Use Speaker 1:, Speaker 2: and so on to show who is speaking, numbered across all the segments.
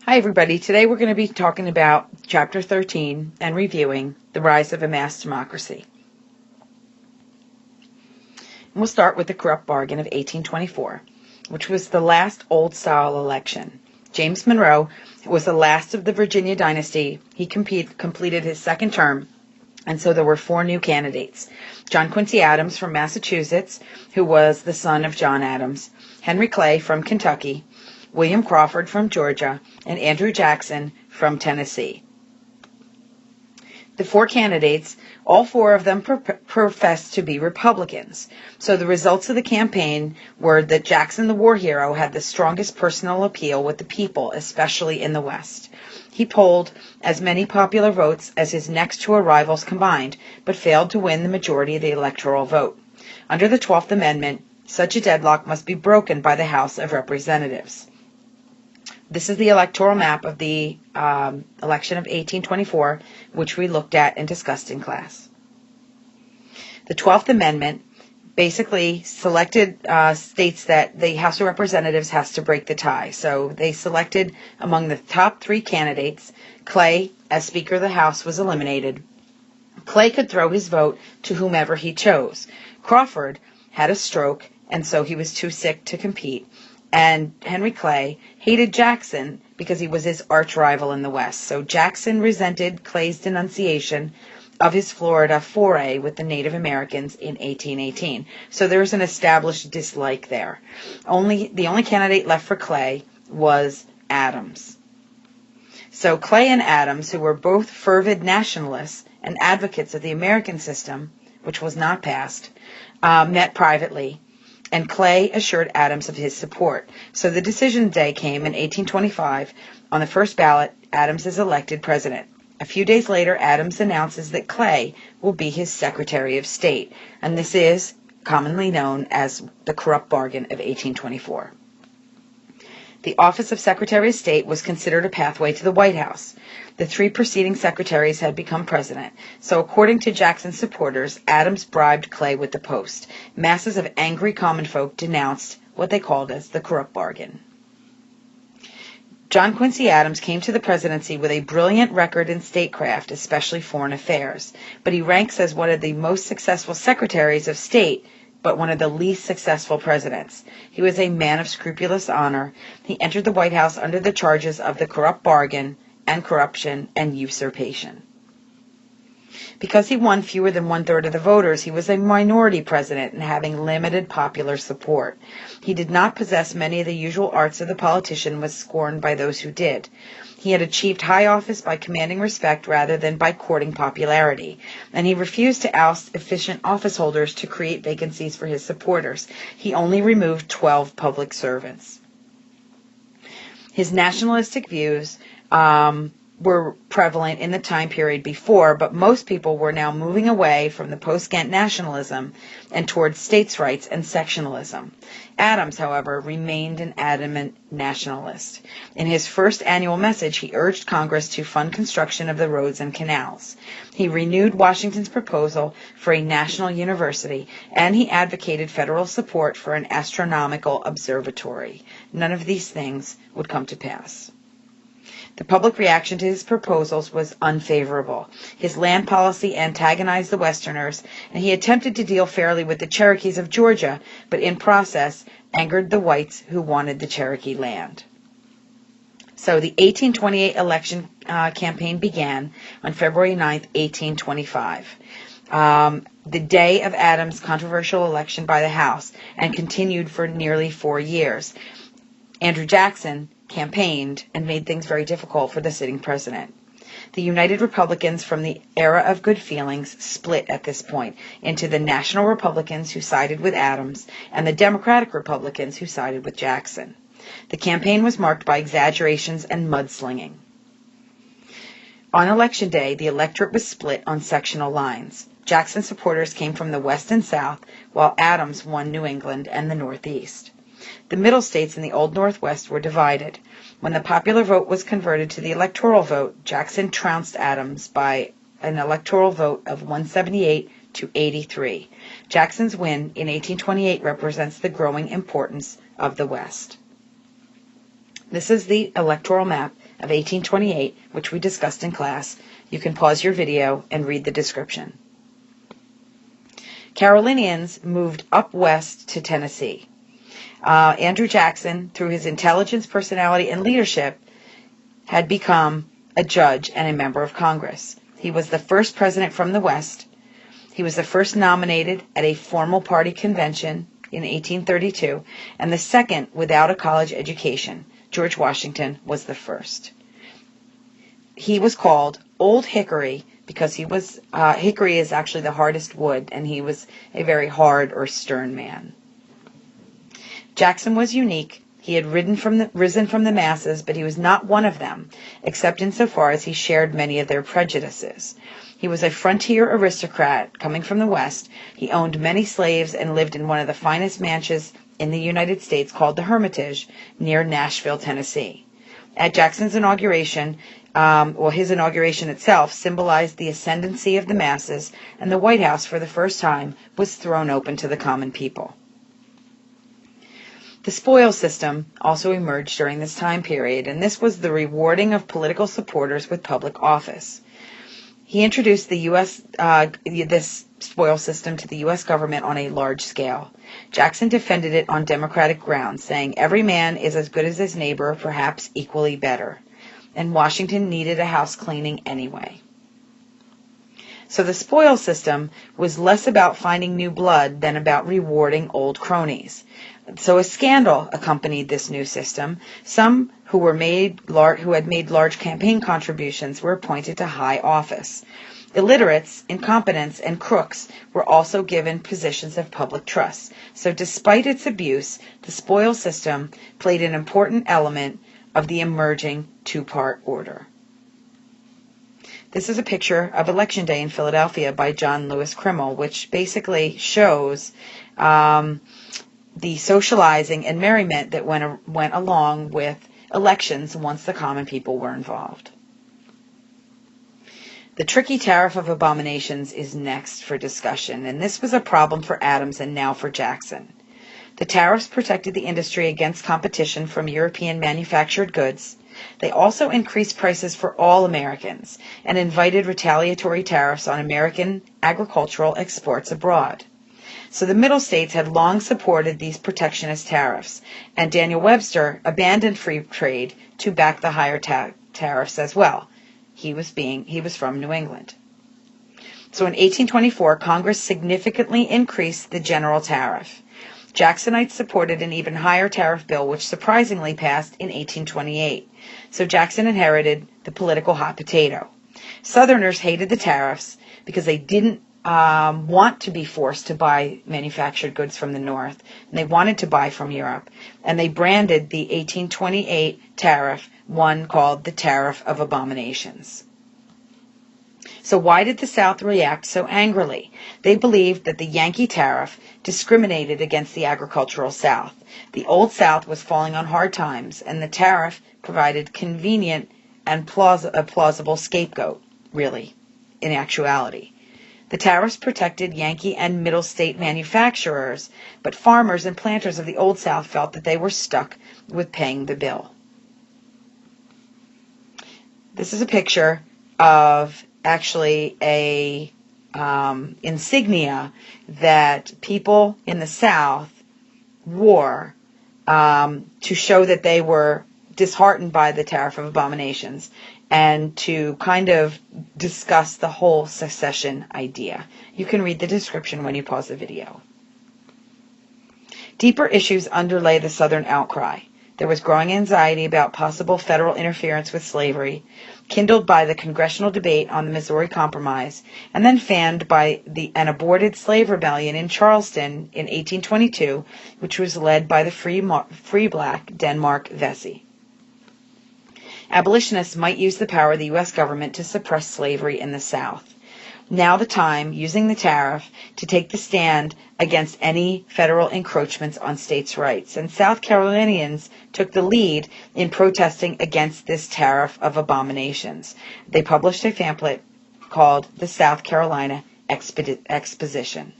Speaker 1: Hi everybody, today we're going to be talking about Chapter 13 and reviewing the rise of a mass democracy. And we'll start with the corrupt bargain of 1824, which was the last old-style election. James Monroe was the last of the Virginia dynasty. He completed his second term, and so there were four new candidates. John Quincy Adams from Massachusetts, who was the son of John Adams, Henry Clay from Kentucky, William Crawford from Georgia, and Andrew Jackson from Tennessee. The four candidates, all four of them professed to be Republicans. So the results of the campaign were that Jackson, the war hero, had the strongest personal appeal with the people, especially in the West. He polled as many popular votes as his next two rivals combined, but failed to win the majority of the electoral vote. Under the 12th Amendment, such a deadlock must be broken by the House of Representatives. This is the electoral map of the election of 1824, which we looked at and discussed in class. The 12th Amendment basically selected states that the House of Representatives has to break the tie. So they selected among the top three candidates. Clay, as Speaker of the House, was eliminated. Clay could throw his vote to whomever he chose. Crawford had a stroke, and so he was too sick to compete. And Henry Clay hated Jackson because he was his arch rival in the West. So Jackson resented Clay's denunciation of his Florida foray with the Native Americans in 1818. So there was an established dislike there. The only candidate left for Clay was Adams. So Clay and Adams, who were both fervid nationalists and advocates of the American system, which was not passed, met privately. And Clay assured Adams of his support. So the decision day came in 1825. On the first ballot, Adams is elected president. A few days later, Adams announces that Clay will be his Secretary of State. And this is commonly known as the corrupt bargain of 1824. The office of Secretary of State was considered a pathway to the White House. The three preceding secretaries had become president. So according to Jackson's supporters, Adams bribed Clay with the post. Masses of angry common folk denounced what they called as the corrupt bargain. John Quincy Adams came to the presidency with a brilliant record in statecraft, especially foreign affairs. But he ranks as one of the most successful secretaries of state, but one of the least successful presidents. He was a man of scrupulous honor. He entered the White House under the charges of the corrupt bargain and corruption and usurpation. Because he won fewer than one-third of the voters, he was a minority president and having limited popular support. He did not possess many of the usual arts of the politician and was scorned by those who did. He had achieved high office by commanding respect rather than by courting popularity, and he refused to oust efficient office holders to create vacancies for his supporters. He only removed 12 public servants. His nationalistic views were prevalent in the time period before, but most people were now moving away from the post-Ghent nationalism and towards states' rights and sectionalism. Adams, however, remained an adamant nationalist. In his first annual message, he urged Congress to fund construction of the roads and canals. He renewed Washington's proposal for a national university, and he advocated federal support for an astronomical observatory. None of these things would come to pass. The public reaction to his proposals was unfavorable. His land policy antagonized the Westerners, and he attempted to deal fairly with the Cherokees of Georgia, but in process angered the whites who wanted the Cherokee land. So the 1828 election campaign began on February 9th, 1825. The day of Adams' controversial election by the House, and continued for nearly 4 years. Andrew Jackson campaigned and made things very difficult for the sitting president. The United Republicans from the era of good feelings split at this point into the National Republicans who sided with Adams and the Democratic Republicans who sided with Jackson. The campaign was marked by exaggerations and mudslinging. On Election Day, the electorate was split on sectional lines. Jackson supporters came from the West and South, while Adams won New England and the Northeast. The middle states in the Old Northwest were divided. When the popular vote was converted to the electoral vote, Jackson trounced Adams by an electoral vote of 178 to 83. Jackson's win in 1828 represents the growing importance of the West. This is the electoral map of 1828, which we discussed in class. You can pause your video and read the description. Carolinians moved up west to Tennessee. Andrew Jackson, through his intelligence, personality, and leadership, had become a judge and a member of Congress. He was the first president from the West. He was the first nominated at a formal party convention in 1832, and the second without a college education. George Washington was the first. He was called Old Hickory because Hickory is actually the hardest wood, and he was a very hard or stern man. Jackson was unique. He had risen from the masses, but he was not one of them, except insofar as he shared many of their prejudices. He was a frontier aristocrat coming from the West. He owned many slaves and lived in one of the finest mansions in the United States called the Hermitage near Nashville, Tennessee. At Jackson's inauguration, his inauguration itself symbolized the ascendancy of the masses, and the White House, for the first time, was thrown open to the common people. The spoils system also emerged during this time period, and this was the rewarding of political supporters with public office. He introduced this spoils system to the U.S. government on a large scale. Jackson defended it on democratic grounds, saying every man is as good as his neighbor, perhaps equally better. And Washington needed a house cleaning anyway. So the spoils system was less about finding new blood than about rewarding old cronies. So a scandal accompanied this new system. Some who had made large campaign contributions were appointed to high office. Illiterates, incompetents, and crooks were also given positions of public trust. So despite its abuse, the spoils system played an important element of the emerging two-part order. This is a picture of Election Day in Philadelphia by John Lewis Krimmel, which basically shows the socializing and merriment that went along with elections once the common people were involved. The tricky Tariff of Abominations is next for discussion, and this was a problem for Adams and now for Jackson. The tariffs protected the industry against competition from European manufactured goods. They also increased prices for all Americans and invited retaliatory tariffs on American agricultural exports abroad. So the Middle States had long supported these protectionist tariffs, and Daniel Webster abandoned free trade to back the higher tariffs as well. He was from New England. So in 1824, Congress significantly increased the general tariff. Jacksonites supported an even higher tariff bill, which surprisingly passed in 1828. So Jackson inherited the political hot potato. Southerners hated the tariffs because they didn't want to be forced to buy manufactured goods from the North, and they wanted to buy from Europe. And they branded the 1828 tariff one called the Tariff of Abominations. So why did the South react so angrily? They believed that the Yankee tariff discriminated against the agricultural South. The Old South was falling on hard times, and the tariff provided convenient and a plausible scapegoat, really, in actuality. The tariffs protected Yankee and Middle State manufacturers, but farmers and planters of the Old South felt that they were stuck with paying the bill. This is a picture of actually a insignia that people in the South wore to show that they were disheartened by the Tariff of Abominations and to kind of discuss the whole secession idea. You can read the description when you pause the video. Deeper issues underlay the Southern outcry. There was growing anxiety about possible federal interference with slavery, kindled by the congressional debate on the Missouri Compromise, and then fanned by an aborted slave rebellion in Charleston in 1822, which was led by the free black Denmark Vesey. Abolitionists might use the power of the U.S. government to suppress slavery in the South. Now the time, using the tariff, to take the stand against any federal encroachments on states' rights. And South Carolinians took the lead in protesting against this Tariff of Abominations. They published a pamphlet called the South Carolina Exposition.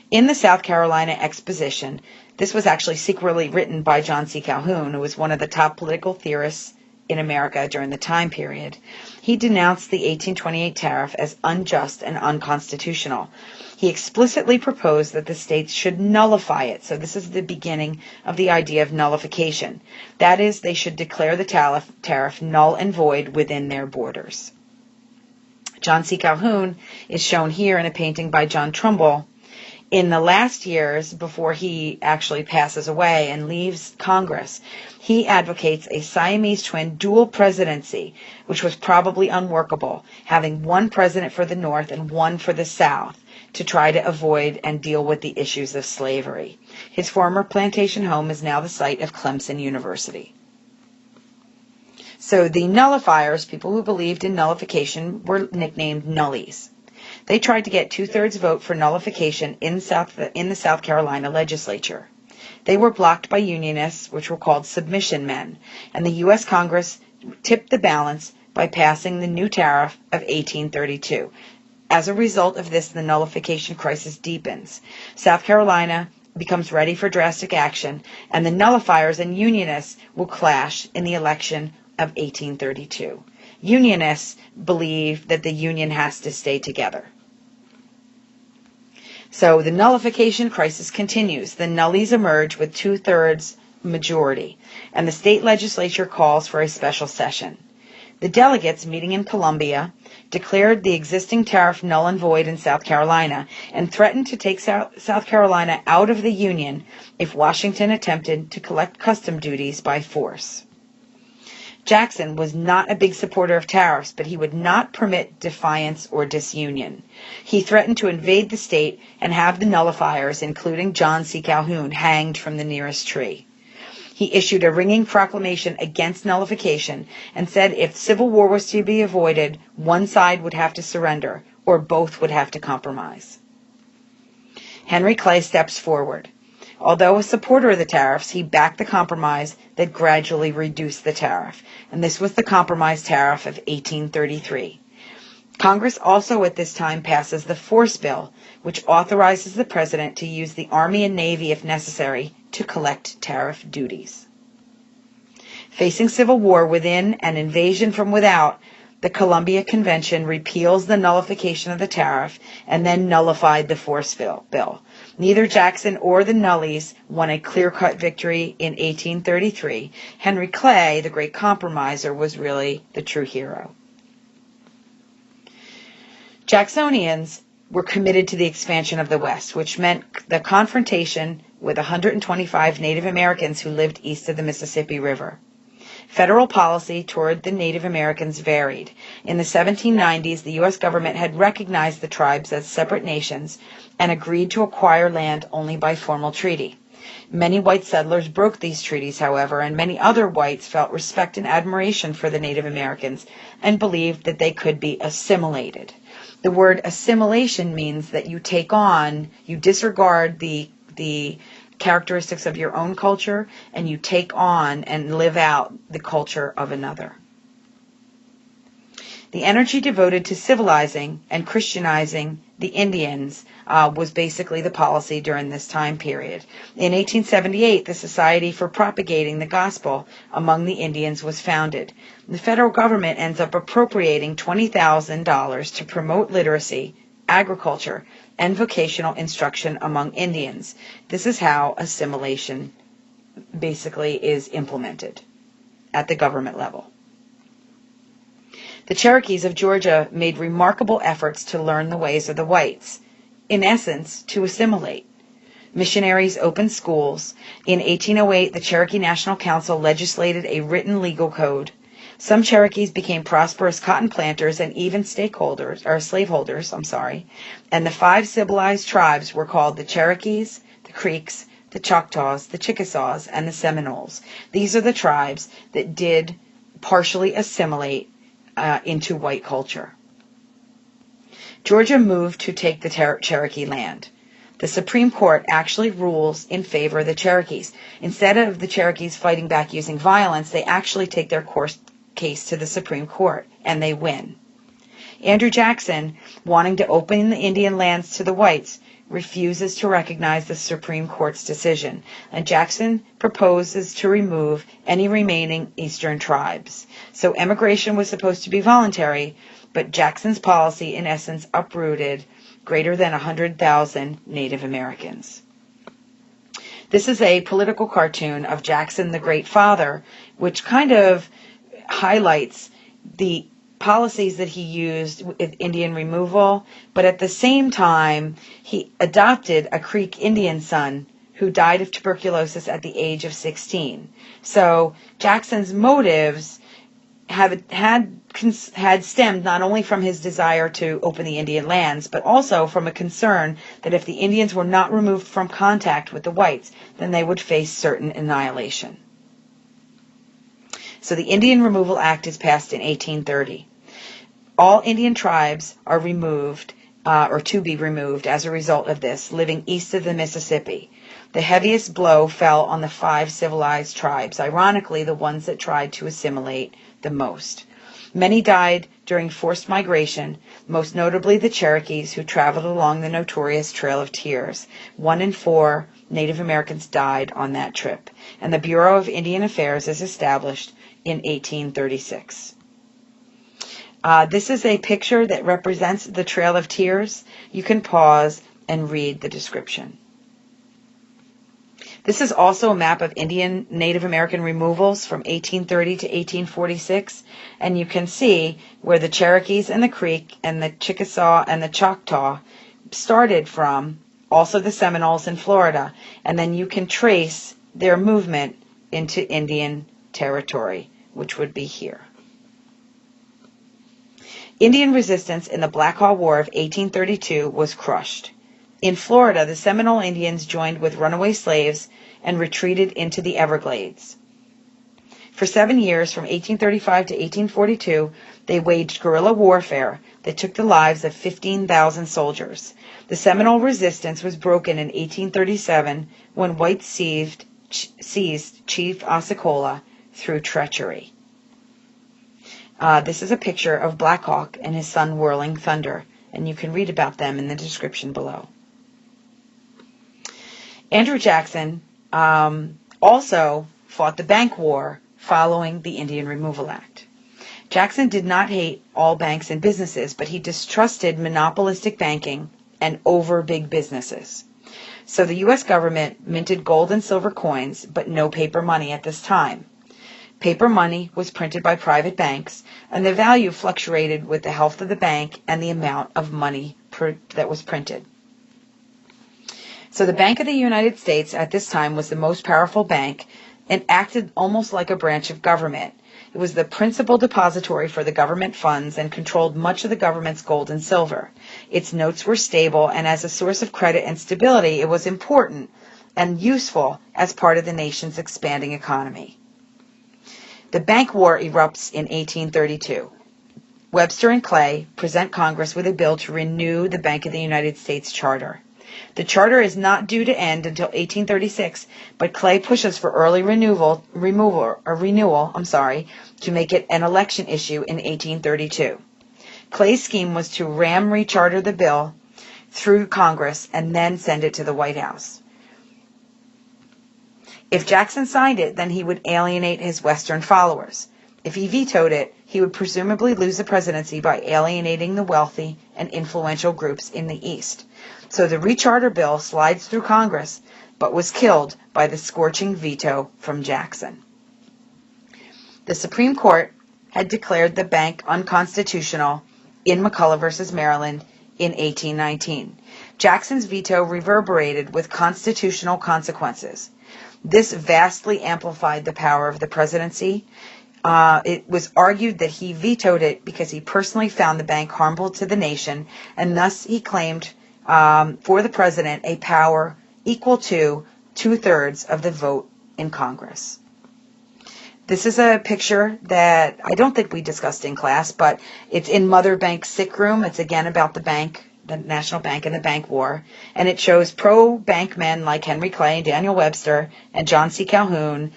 Speaker 1: In the South Carolina Exposition, this was actually secretly written by John C. Calhoun, who was one of the top political theorists in America during the time period. He denounced the 1828 tariff as unjust and unconstitutional. He explicitly proposed that the states should nullify it. So this is the beginning of the idea of nullification. That is, they should declare the tariff null and void within their borders. John C. Calhoun is shown here in a painting by John Trumbull. In the last years, before he actually passes away and leaves Congress, he advocates a Siamese twin dual presidency, which was probably unworkable, having one president for the North and one for the South, to try to avoid and deal with the issues of slavery. His former plantation home is now the site of Clemson University. So the nullifiers, people who believed in nullification, were nicknamed Nullies. They tried to get 2/3 vote for nullification in the South Carolina legislature. They were blocked by Unionists, which were called submission men, and the U.S. Congress tipped the balance by passing the new tariff of 1832. As a result of this, the nullification crisis deepens. South Carolina becomes ready for drastic action, and the nullifiers and Unionists will clash in the election of 1832. Unionists believe that the Union has to stay together. So the nullification crisis continues. The Nullies emerge with 2/3 majority, and the state legislature calls for a special session. The delegates, meeting in Columbia, declared the existing tariff null and void in South Carolina and threatened to take South Carolina out of the Union if Washington attempted to collect custom duties by force. Jackson was not a big supporter of tariffs, but he would not permit defiance or disunion. He threatened to invade the state and have the nullifiers, including John C. Calhoun, hanged from the nearest tree. He issued a ringing proclamation against nullification and said if civil war was to be avoided, one side would have to surrender or both would have to compromise. Henry Clay steps forward. Although a supporter of the tariffs, he backed the compromise that gradually reduced the tariff, and this was the compromise tariff of 1833. Congress also at this time passes the Force Bill, which authorizes the president to use the Army and Navy if necessary to collect tariff duties. Facing civil war within and invasion from without, the Columbia Convention repeals the nullification of the tariff and then nullified the Force Bill. Neither Jackson or the Nullies won a clear-cut victory in 1833. Henry Clay, the great compromiser, was really the true hero. Jacksonians were committed to the expansion of the West, which meant the confrontation with 125 Native Americans who lived east of the Mississippi River. Federal policy toward the Native Americans varied. In the 1790s, the U.S. government had recognized the tribes as separate nations and agreed to acquire land only by formal treaty. Many white settlers broke these treaties, however, and many other whites felt respect and admiration for the Native Americans and believed that they could be assimilated. The word assimilation means that you take on, you disregard the characteristics of your own culture, and you take on and live out the culture of another. The energy devoted to civilizing and Christianizing the Indians was basically the policy during this time period. In 1878, the Society for Propagating the Gospel among the Indians was founded. The federal government ends up appropriating $20,000 to promote literacy, agriculture, and vocational instruction among Indians. This is how assimilation basically is implemented at the government level. The Cherokees of Georgia made remarkable efforts to learn the ways of the whites, in essence, to assimilate. Missionaries opened schools. In 1808, the Cherokee National Council legislated a written legal code. Some Cherokees became prosperous cotton planters and even slaveholders, and the 5 civilized tribes were called the Cherokees, the Creeks, the Choctaws, the Chickasaws, and the Seminoles. These are the tribes that did partially assimilate into white culture. Georgia moved to take the Cherokee land. The Supreme Court actually rules in favor of the Cherokees. Instead of the Cherokees fighting back using violence, they actually take their case to the Supreme Court, and they win. Andrew Jackson, wanting to open the Indian lands to the whites, refuses to recognize the Supreme Court's decision, and Jackson proposes to remove any remaining Eastern tribes. So emigration was supposed to be voluntary, but Jackson's policy, in essence, uprooted greater than 100,000 Native Americans. This is a political cartoon of Jackson the Great Father, which kind of highlights the policies that he used with Indian removal, but at the same time, he adopted a Creek Indian son who died of tuberculosis at the age of 16. So Jackson's motives had stemmed not only from his desire to open the Indian lands, but also from a concern that if the Indians were not removed from contact with the whites, then they would face certain annihilation. So the Indian Removal Act is passed in 1830. All Indian tribes are removed, or to be removed as a result of this, living east of the Mississippi. The heaviest blow fell on the 5 civilized tribes, ironically the ones that tried to assimilate the most. Many died during forced migration, most notably the Cherokees, who traveled along the notorious Trail of Tears. 1 in 4 Native Americans died on that trip, and the Bureau of Indian Affairs is established in 1836. This is a picture that represents the Trail of Tears. You can pause and read the description. This is also a map of Indian Native American removals from 1830 to 1846, and you can see where the Cherokees and the Creek and the Chickasaw and the Choctaw started from, also the Seminoles in Florida, and then you can trace their movement into Indian territory, which would be here. Indian resistance in the Black Hawk War of 1832 was crushed. In Florida, the Seminole Indians joined with runaway slaves and retreated into the Everglades. For 7 years, from 1835 to 1842, they waged guerrilla warfare that took the lives of 15,000 soldiers. The Seminole resistance was broken in 1837 when whites seized Chief Osceola through treachery. This is a picture of Black Hawk and his son Whirling Thunder, and you can read about them in the description below. Andrew Jackson also fought the Bank War following the Indian Removal Act. Jackson did not hate all banks and businesses, but he distrusted monopolistic banking and over big businesses. So the U.S. government minted gold and silver coins, but no paper money at this time. Paper money was printed by private banks, and the value fluctuated with the health of the bank and the amount of money that was printed. So the Bank of the United States at this time was the most powerful bank and acted almost like a branch of government. It was the principal depository for the government funds and controlled much of the government's gold and silver. Its notes were stable, and as a source of credit and stability, it was important and useful as part of the nation's expanding economy. The Bank War erupts in 1832. Webster and Clay present Congress with a bill to renew the Bank of the United States charter. The charter is not due to end until 1836, but Clay pushes for early renewal to make it an election issue in 1832. Clay's scheme was to recharter the bill through Congress and then send it to the White House. If Jackson signed it, then he would alienate his Western followers. If he vetoed it, he would presumably lose the presidency by alienating the wealthy and influential groups in the East. So the recharter bill slides through Congress, but was killed by the scorching veto from Jackson. The Supreme Court had declared the bank unconstitutional in McCulloch versus Maryland in 1819. Jackson's veto reverberated with constitutional consequences. This vastly amplified the power of the presidency. It was argued that he vetoed it because he personally found the bank harmful to the nation, and thus he claimed for the president a power equal to 2/3 of the vote in Congress. This is a picture that I don't think we discussed in class, but it's in Mother Bank's sick room. It's again about the bank, the National Bank and the Bank War, and it shows pro-bank men like Henry Clay and Daniel Webster and John C. Calhoun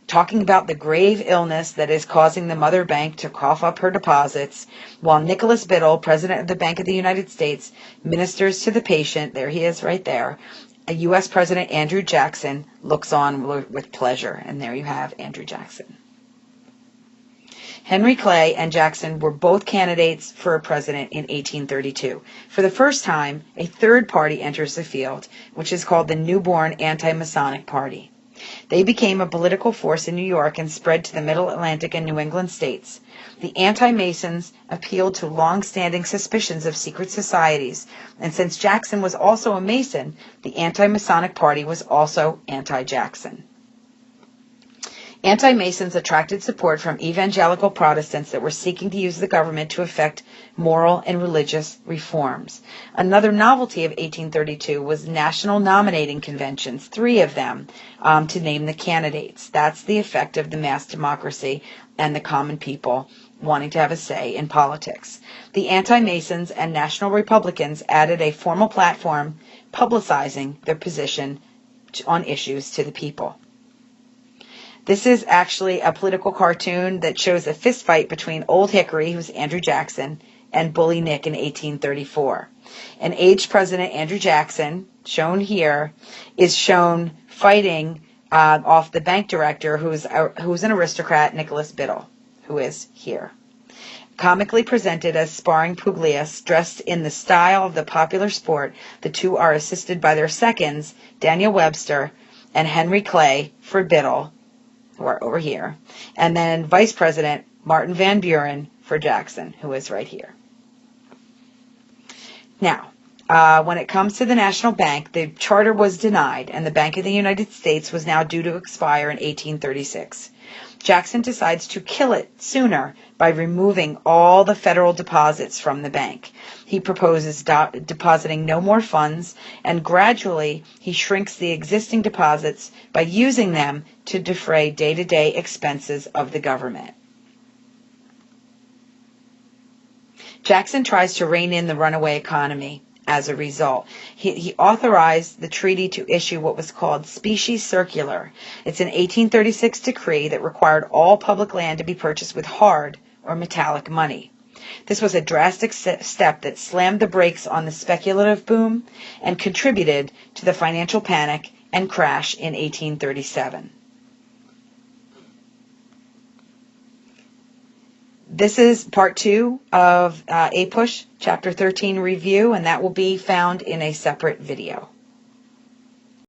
Speaker 1: talking about the grave illness that is causing the mother bank to cough up her deposits, while Nicholas Biddle, president of the Bank of the United States, ministers to the patient. There he is right there. U.S. President Andrew Jackson looks on with pleasure. And there you have Andrew Jackson. Henry Clay and Jackson were both candidates for president in 1832. For the first time, a third party enters the field, which is called the newborn Anti-Masonic Party. They became a political force in New York and spread to the Middle Atlantic and New England states. The anti-Masons appealed to long-standing suspicions of secret societies, and since Jackson was also a Mason, the Anti-Masonic Party was also anti-Jackson. Anti-Masons attracted support from evangelical Protestants that were seeking to use the government to effect moral and religious reforms. Another novelty of 1832 was national nominating conventions, 3 of them, to name the candidates. That's the effect of the mass democracy and the common people wanting to have a say in politics. The anti-Masons and National Republicans added a formal platform publicizing their position on issues to the people. This is actually a political cartoon that shows a fist fight between Old Hickory, who's Andrew Jackson, and Bully Nick in 1834. An aged President Andrew Jackson, shown here, is shown fighting off the bank director, who's an aristocrat, Nicholas Biddle, who is here. Comically presented as sparring pugilists dressed in the style of the popular sport, the two are assisted by their seconds, Daniel Webster and Henry Clay for Biddle, who are over here, and then Vice President Martin Van Buren for Jackson, who is right here. Now, when it comes to the National Bank, the charter was denied, and the Bank of the United States was now due to expire in 1836. Jackson decides to kill it sooner by removing all the federal deposits from the bank. He proposes depositing no more funds, and gradually he shrinks the existing deposits by using them to defray day-to-day expenses of the government. Jackson tries to rein in the runaway economy. As a result, he authorized the treaty to issue what was called Specie Circular. It's an 1836 decree that required all public land to be purchased with hard or metallic money. This was a drastic step that slammed the brakes on the speculative boom and contributed to the financial panic and crash in 1837. This is part 2 of APUSH Chapter 13 review, and that will be found in a separate video.